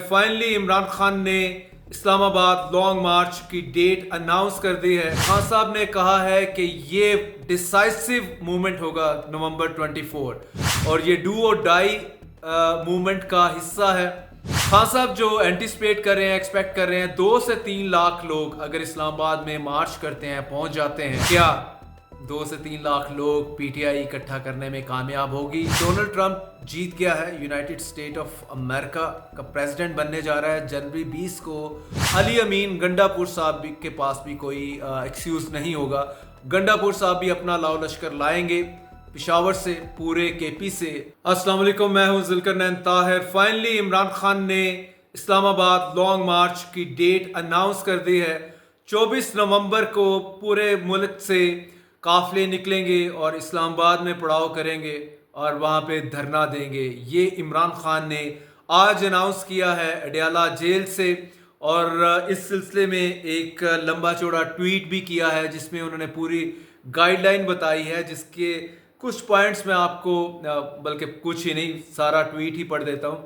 Finally Imran Khan ने Islamabad long मार्च की date announce कर दी है। खान साहब ने कहा है कि ये डिसाइसिव मूवमेंट होगा नवंबर 24 और ये डू और डाई मूवमेंट का हिस्सा है। खान साहब जो एंटिसिपेट कर रहे हैं, एक्सपेक्ट कर रहे हैं 2 से 3 लाख लोग अगर इस्लामाबाद में मार्च करते हैं, पहुंच जाते हैं। क्या 2 से 3 लाख लोग पीटीआई इकट्ठा करने में कामयाब होगी? डोनाल्ड ट्रंप जीत गया है, यूनाइटेड स्टेट ऑफ अमेरिका का प्रेसिडेंट बनने जा रहा है जनवरी 20 को। अली अमीन गंडापुर साहब के पास भी कोई एक्सक्यूज नहीं होगा। गंडापुर साहब भी अपना लाओ लश्कर लाएंगे पिशावर से, पूरे केपी से। अस्सलाम वालेकुम, मैं हूं जुल्करनैन ताहिर। फाइनली इमरान खान ने इस्लामाबाद लॉन्ग मार्च की डेट अनाउंस कर दी है। 24 नवंबर को पूरे मुल्क से काफिले निकलेंगे और इस्लामाबाद में पड़ाव करेंगे और वहाँ पे धरना देंगे। ये इमरान खान ने आज अनाउंस किया है अडयाला जेल से, और इस सिलसिले में एक लंबा चौड़ा ट्वीट भी किया है जिसमें उन्होंने पूरी गाइडलाइन बताई है, जिसके कुछ पॉइंट्स मैं आपको, बल्कि कुछ ही नहीं, सारा ट्वीट ही पढ़ देता हूँ।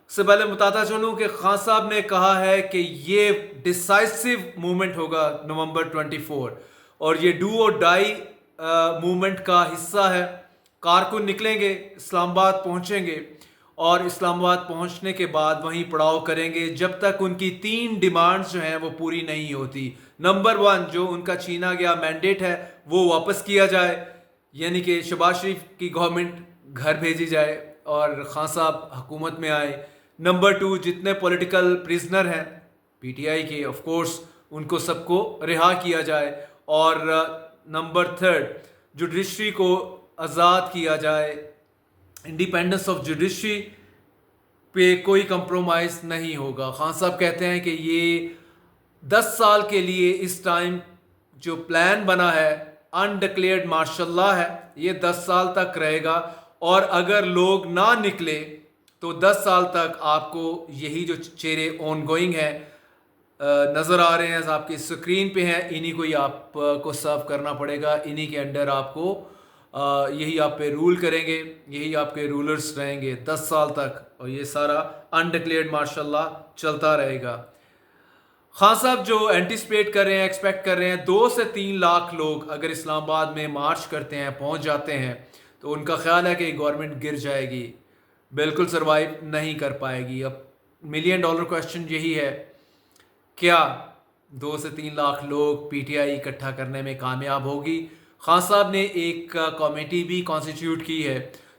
उससे पहले बताता चलूँ कि खान साहब ने कहा है कि ये डिसाइसिव मूवमेंट होगा नवंबर 24 और ये डू और डाई मूवमेंट का हिस्सा है। कारकुन निकलेंगे, इस्लामाबाद पहुंचेंगे और इस्लामाबाद पहुंचने के बाद वहीं पड़ाव करेंगे जब तक उनकी 3 डिमांड्स जो हैं वो पूरी नहीं होती। नंबर 1, जो उनका छीना गया मैंडेट है वो वापस किया जाए, यानी कि शहबाज शरीफ की गवर्नमेंट घर भेजी जाए और खान साहब हुकूमत में आए। नंबर 2, जितने पॉलिटिकल प्रिजनर हैं पीटीआई के, ऑफ कोर्स उनको सबको रिहा किया जाए। और नंबर 3, जुडिशरी को आज़ाद किया जाए। इंडिपेंडेंस ऑफ जुडिशरी पे कोई कंप्रोमाइज़ नहीं होगा। खान साहब कहते हैं कि ये 10 साल के लिए इस टाइम जो प्लान बना है अनडिक्लेयर्ड मार्शल लॉ है, ये 10 साल तक रहेगा और अगर लोग ना निकले तो 10 साल तक आपको यही जो चेहरे ऑन गोइंग है नज़र आ रहे हैं, आपकी स्क्रीन पे हैं, इन्हीं को ही आपको सर्व करना पड़ेगा। इन्हीं के अंडर आपको यही आप पे रूल करेंगे, यही आपके रूलर्स रहेंगे 10 साल तक, और ये सारा अनडिक्लेयर्ड मार्शल लॉ चलता रहेगा। खान साहब जो एंटिसिपेट कर रहे हैं, एक्सपेक्ट कर रहे हैं 2 से 3 लाख लोग अगर इस्लामाबाद में मार्च करते हैं, पहुंच जाते हैं, तो उनका ख्याल है कि गवर्नमेंट गिर जाएगी, बिल्कुल सरवाइव नहीं कर पाएगी। अब $1 मिलियन क्वेश्चन यही है, क्या 2 से 3 लाख लोग पीटीआई इकट्ठा करने में कामयाब होगी? खान साहब ने एक कमेटी भी कॉन्स्टिट्यूट की है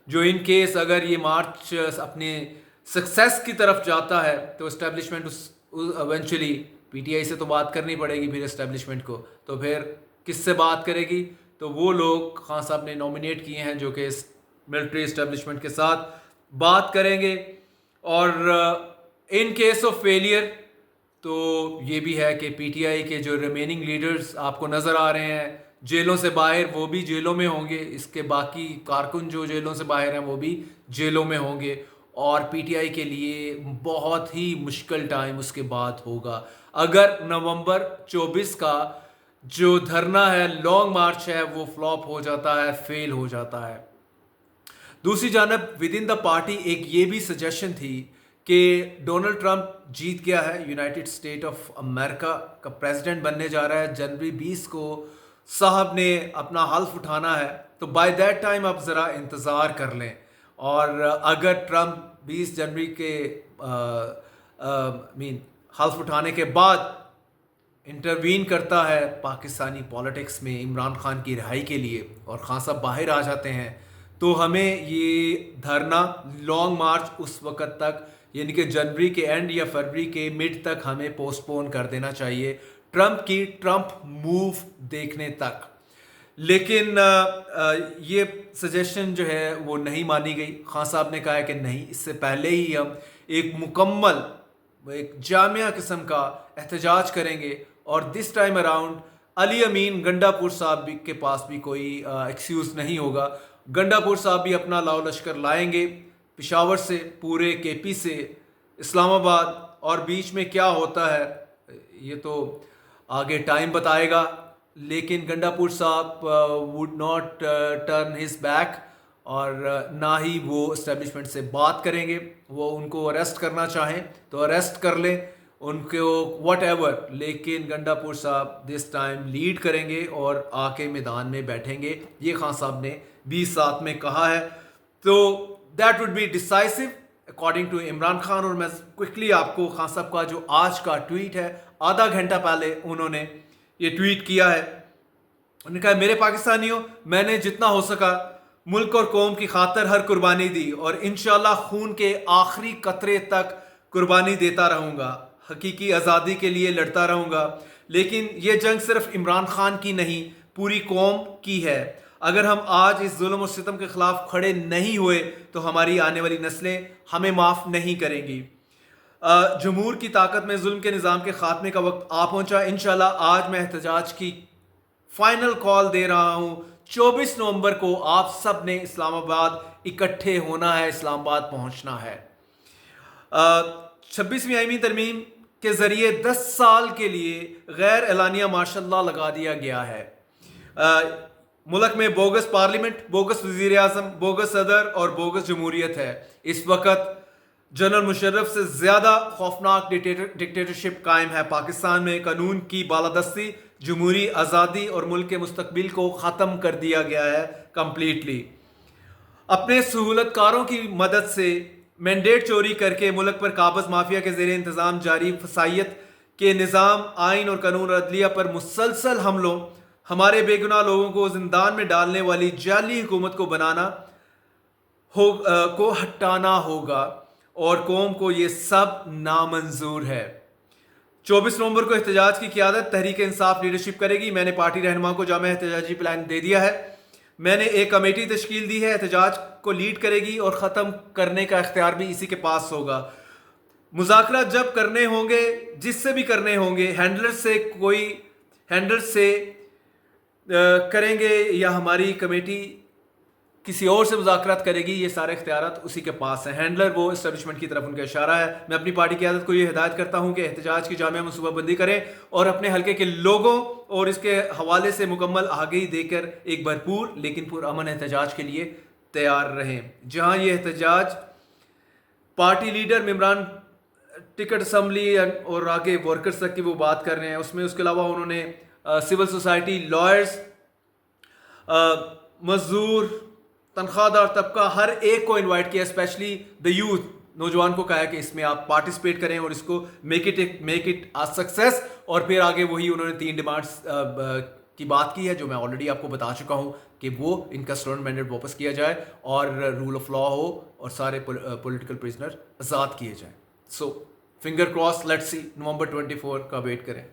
जो इन केस अगर ये मार्च अपने सक्सेस की तरफ जाता है तो इस्टेब्लिशमेंट इवेंचुअली पीटीआई से तो बात करनी पड़ेगी फिर इस्टेब्लिशमेंट को, तो फिर किससे बात करेगी? तो वो लोग खान साहब ने नॉमिनेट किए हैं जो कि मिलिट्री इस्टेब्लिशमेंट के साथ बात करेंगे। और इन केस ऑफ फेलियर तो ये भी है कि पीटीआई के जो रिमेनिंग लीडर्स आपको नज़र आ रहे हैं जेलों से बाहर, वो भी जेलों में होंगे। इसके बाकी कारकुन जो जेलों से बाहर हैं वो भी जेलों में होंगे और पीटीआई के लिए बहुत ही मुश्किल टाइम उसके बाद होगा अगर नवंबर 24 का जो धरना है, लॉन्ग मार्च है, वो फ्लॉप हो जाता है, फेल हो जाता है। दूसरी जानब विद इन द पार्टी एक ये भी सजेशन थी कि डोनाल्ड ट्रंप जीत गया है, यूनाइटेड स्टेट ऑफ अमेरिका का प्रेसिडेंट बनने जा रहा है जनवरी 20 को। साहब ने अपना हल्फ उठाना है, तो बाय दैट टाइम आप ज़रा इंतज़ार कर लें। और अगर ट्रंप 20 जनवरी के हल्फ उठाने के बाद इंटरवीन करता है पाकिस्तानी पॉलिटिक्स में इमरान खान की रिहाई के लिए और खान साहब बाहर आ जाते हैं, तो हमें ये धरना लॉन्ग मार्च उस वक़्त तक, यानी कि जनवरी के एंड या फरवरी के मिड तक हमें पोस्टपोन कर देना चाहिए ट्रंप की ट्रंप मूव देखने तक। लेकिन ये सजेशन जो है वो नहीं मानी गई। खान साहब ने कहा है कि नहीं, इससे पहले ही हम एक मुकम्मल, एक जामिया किस्म का एहतजाज करेंगे और दिस टाइम अराउंड अली अमीन गंडापुर साहब के पास भी कोई एक्सक्यूज़ नहीं होगा। गंडापुर साहब भी अपना लाओ लश्कर लाएंगे पिशावर से, पूरे केपी से, इस्लामाबाद, और बीच में क्या होता है ये तो आगे टाइम बताएगा। लेकिन गंडापुर साहब would not turn his back اور نہ ہی وہ اسٹیبلشمنٹ سے بات کریں گے. وہ ان کو اریسٹ کرنا چاہیں تو اریسٹ کر لیں ان کو واٹ ایور, لیکن گنڈا پور صاحب دس ٹائم لیڈ کریں گے اور آ کے میدان میں بیٹھیں گے, یہ خان صاحب نے 20/7 میں کہا ہے. تو that would be decisive according to Imran Khan. اور میں کوئکلی آپ کو خان صاحب کا جو آج کا ٹویٹ ہے, آدھا گھنٹہ پہلے انہوں نے یہ ٹویٹ کیا ہے. انہوں نے کہا میرے پاکستانیوں, میں نے جتنا ہو سکا ملک اور قوم کی خاطر ہر قربانی دی اور انشاءاللہ خون کے آخری قطرے تک قربانی دیتا رہوں گا, حقیقی آزادی کے لیے لڑتا رہوں گا. لیکن یہ جنگ صرف عمران خان کی نہیں, پوری قوم کی ہے. اگر ہم آج اس ظلم و ستم کے خلاف کھڑے نہیں ہوئے تو ہماری آنے والی نسلیں ہمیں معاف نہیں کریں گی. جمہور کی طاقت میں ظلم کے نظام کے خاتمے کا وقت آ پہنچا. انشاءاللہ آج میں احتجاج کی فائنل کال دے رہا ہوں. 24 نومبر کو آپ سب نے اسلام آباد اکٹھے ہونا ہے, اسلام آباد پہنچنا ہے. 26ویں آئینی ترمیم کے ذریعے 10 سال کے لیے غیر اعلانیہ مارشل لا لگا دیا گیا ہے. ملک میں بوگس پارلیمنٹ, بوگس وزیر اعظم, بوگس صدر اور بوگس جمہوریت ہے. اس وقت جنرل مشرف سے زیادہ خوفناک ڈکٹیٹرشپ قائم ہے پاکستان میں. قانون کی بالادستی, جمہوری آزادی اور ملک کے مستقبل کو ختم کر دیا گیا ہے کمپلیٹلی. اپنے سہولت کاروں کی مدد سے مینڈیٹ چوری کر کے ملک پر قابض مافیا کے زیر انتظام جاری فسائیت کے نظام, آئین اور قانون اور عدلیہ پر مسلسل حملوں, ہمارے بے گناہ لوگوں کو زندان میں ڈالنے والی جعلی حکومت کو کو ہٹانا ہوگا اور قوم کو یہ سب نامنظور ہے. 24 نومبر کو احتجاج کی قیادت تحریک انصاف لیڈرشپ کرے گی. میں نے پارٹی رہنما کو جامع احتجاجی پلان دے دیا ہے. میں نے ایک کمیٹی تشکیل دی ہے, احتجاج کو لیڈ کرے گی اور ختم کرنے کا اختیار بھی اسی کے پاس ہوگا. مذاکرات جب کرنے ہوں گے, جس سے بھی کرنے ہوں گے, ہینڈلر سے کریں گے یا ہماری کمیٹی کسی اور سے مذاکرات کرے گی, یہ سارے اختیارات اسی کے پاس ہیں. ہینڈلر وہ اسٹیبلشمنٹ کی طرف ان کا اشارہ ہے. میں اپنی پارٹی کی قیادت کو یہ ہدایت کرتا ہوں کہ احتجاج کی جامع منصوبہ بندی کریں اور اپنے حلقے کے لوگوں اور اس کے حوالے سے مکمل آگاہی دے کر ایک بھرپور لیکن پرامن احتجاج کے لیے تیار رہیں. جہاں یہ احتجاج پارٹی لیڈر ممبران ٹکٹ اسمبلی اور آگے ورکرز تک کی وہ بات کر رہے ہیں, اس کے علاوہ انہوں نے سول سوسائٹی, لائرز, مزدور, تنخواہ دار طبقہ, ہر ایک کو انوائٹ کیا, اسپیشلی دا یوتھ, نوجوان کو کہا کہ اس میں آپ پارٹیسپیٹ کریں اور اس کو میک اٹ سکسیس. اور پھر آگے وہی انہوں نے 3 ڈیمانڈس کی بات کی ہے جو میں آلریڈی آپ کو بتا چکا ہوں کہ وہ ان کا اسٹوڈنٹ مینڈیٹ واپس کیا جائے اور رول آف لا ہو اور سارے پولیٹیکل پرزنر آزاد کیے جائیں. سو فنگر کراس, لیٹس سی, نومبر 24 کا ویٹ کریں.